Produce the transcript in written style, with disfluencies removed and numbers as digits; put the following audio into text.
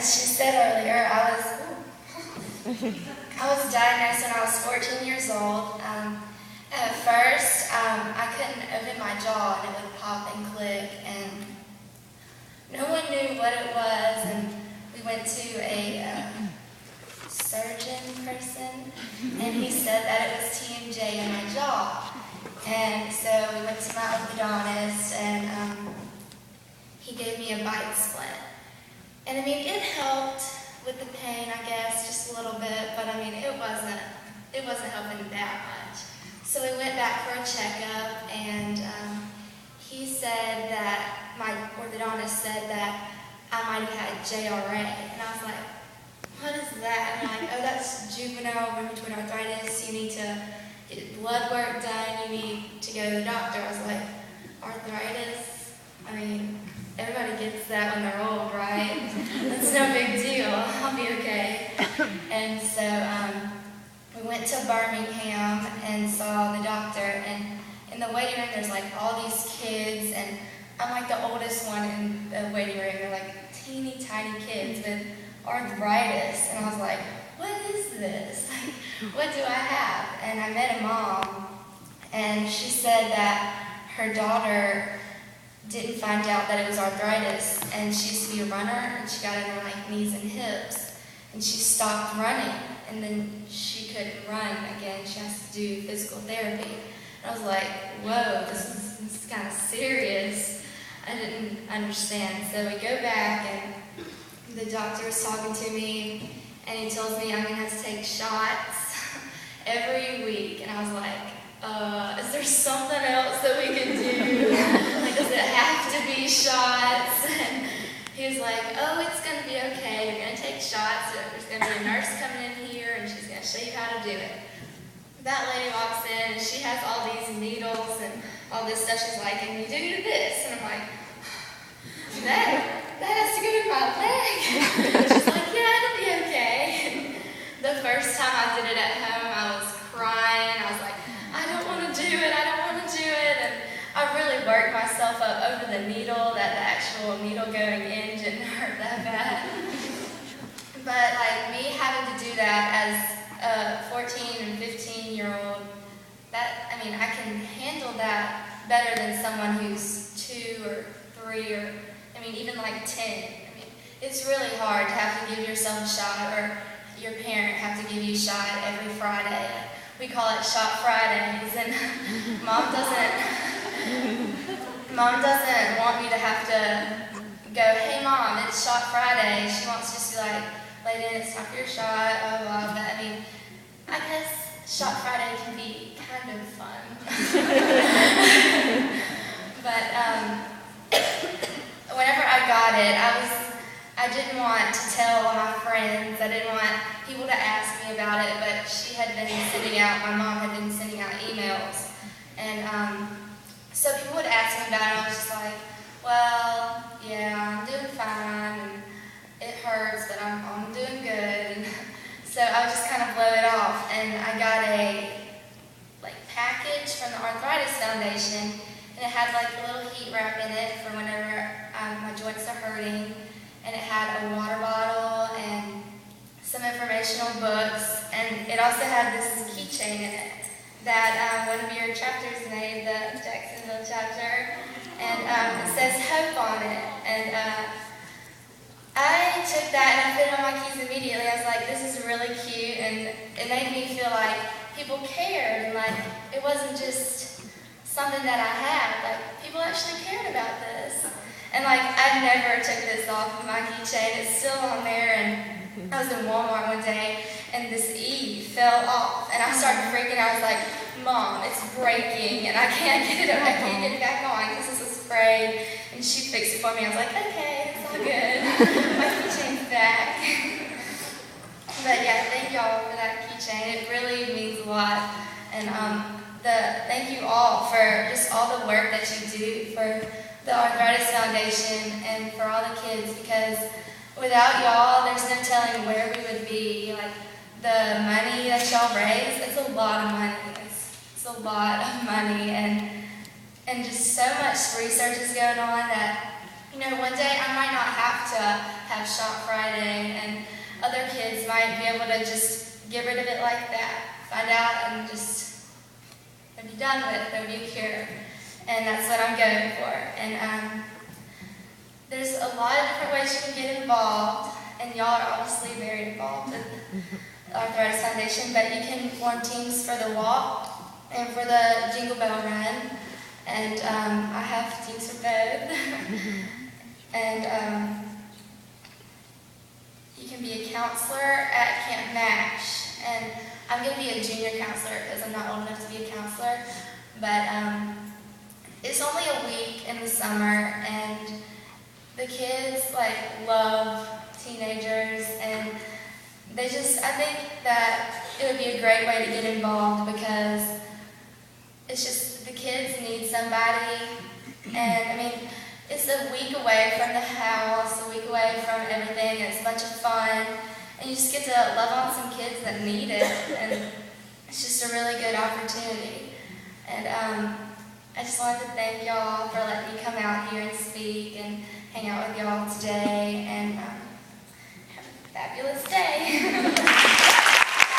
as she said earlier, I was diagnosed when I was 14 years old. At first, I couldn't open my jaw and it would pop and click, and no one knew what it was, and we went to a surgeon person, and he said that it was TMJ in my jaw. And so we went to my orthodontist, and he gave me a bite splint. And I mean, it helped with the pain, I guess, just a little bit, but I mean, it wasn't helping that much. So we went back for a checkup, and he said that, my orthodontist said that I might have had JRA. And I was like, what is that? And I'm like, oh, that's juvenile rheumatoid arthritis. You need to get blood work done. You need to go to the doctor. I was like, arthritis? I mean, everybody gets that when they're old, right? That's no big deal. I'll be okay. And so we went to Birmingham and saw the doctor. And in the waiting room, there's like all these kids. And I'm like the oldest one in the waiting room. They're like teeny tiny kids with arthritis. And I was like, what is this? Like, what do I have? And I met a mom. And she said that her daughter didn't find out that it was arthritis, and she used to be a runner, and she got it in her like knees and hips, and she stopped running, and then she couldn't run again. She has to do physical therapy. And I was like, whoa, this is kind of serious. I didn't understand. So we go back, and the doctor is talking to me, and he tells me I'm gonna have to take shots every week. And I was like, is there something else that we can do? Like, does it have to be shots? And he was like, oh, it's going to be okay. You're going to take shots. There's going to be a nurse coming in here, and she's going to show you how to do it. That lady walks in, and she has all these needles and all this stuff. She's like, and you do this. And I'm like, that has to go in my leg. She's like, yeah, it'll be okay. The first time I did it at home, I was crying. I was like, I don't want to do it. And I really worked myself up over the needle, that the actual needle going in didn't hurt that bad. But like me having to do that as a 14 and 15-year-old, I can handle that better than someone who's 2 or 3 or, even like 10. It's really hard to have to give yourself a shot, or your parent have to give you a shot every Friday. We call it Shot Fridays, and Mom doesn't want me to have to go, hey Mom, it's Shot Friday. She wants just to be like, Leyden, it's time for your shot, blah, blah, blah. But I guess Shot Friday can be kind of fun. But whenever I got it, I didn't want to tell all my friends. I didn't want people to ask me about it, but my mom had been sending out emails. And so people would ask me about it, and I was just like, well, yeah, I'm doing fine, and it hurts, but I'm doing good. And so I would just kind of blow it off. And I got a package from the Arthritis Foundation, and it had a little heat wrap in it for whenever my joints are hurting. And it had a water bottle and some informational books, and it also had this keychain in it that one of your chapters made, the Jacksonville chapter, and it says hope on it. And I took that and I put it on my keys immediately. I was like, this is really cute, and it made me feel like people cared, and it wasn't just something that I had, people actually cared about this. And I never took this off of my keychain. It's still on there, and I was in Walmart one day, and this E fell off, and I started freaking out. I was like, Mom, it's breaking, and I can't get it back on because this is frayed. And she fixed it for me. I was like, okay, it's all good. My keychain's back. But yeah, thank y'all for that keychain. It really means a lot. And thank you all for just all the work that you do for the Arthritis Foundation and for all the kids, because without y'all, there's no telling where we would be. The money that y'all raise, it's a lot of money. It's a lot of money, and just so much research is going on that, one day I might not have to have Shot Friday. Friday, and other kids might be able to just get rid of it like that, find out and just be done with it, there'll be a cure. And that's what I'm going for. And there's a lot of different ways you can get involved, and y'all are obviously very involved with the Arthritis Foundation, but you can form teams for the walk and for the Jingle Bell Run, and I have teams for both. And you can be a counselor at Camp MASH, and I'm going to be a junior counselor because I'm not old enough to be a counselor, but it's only a week in the summer, and the kids love teenagers, and I think that it would be a great way to get involved because it's just the kids need somebody, and it's a week away from the house, a week away from everything, and it's a bunch of fun, and you just get to love on some kids that need it, and it's just a really good opportunity. And I just wanted to thank y'all for letting me come out here and speak and hang out with y'all today, and have a fabulous day.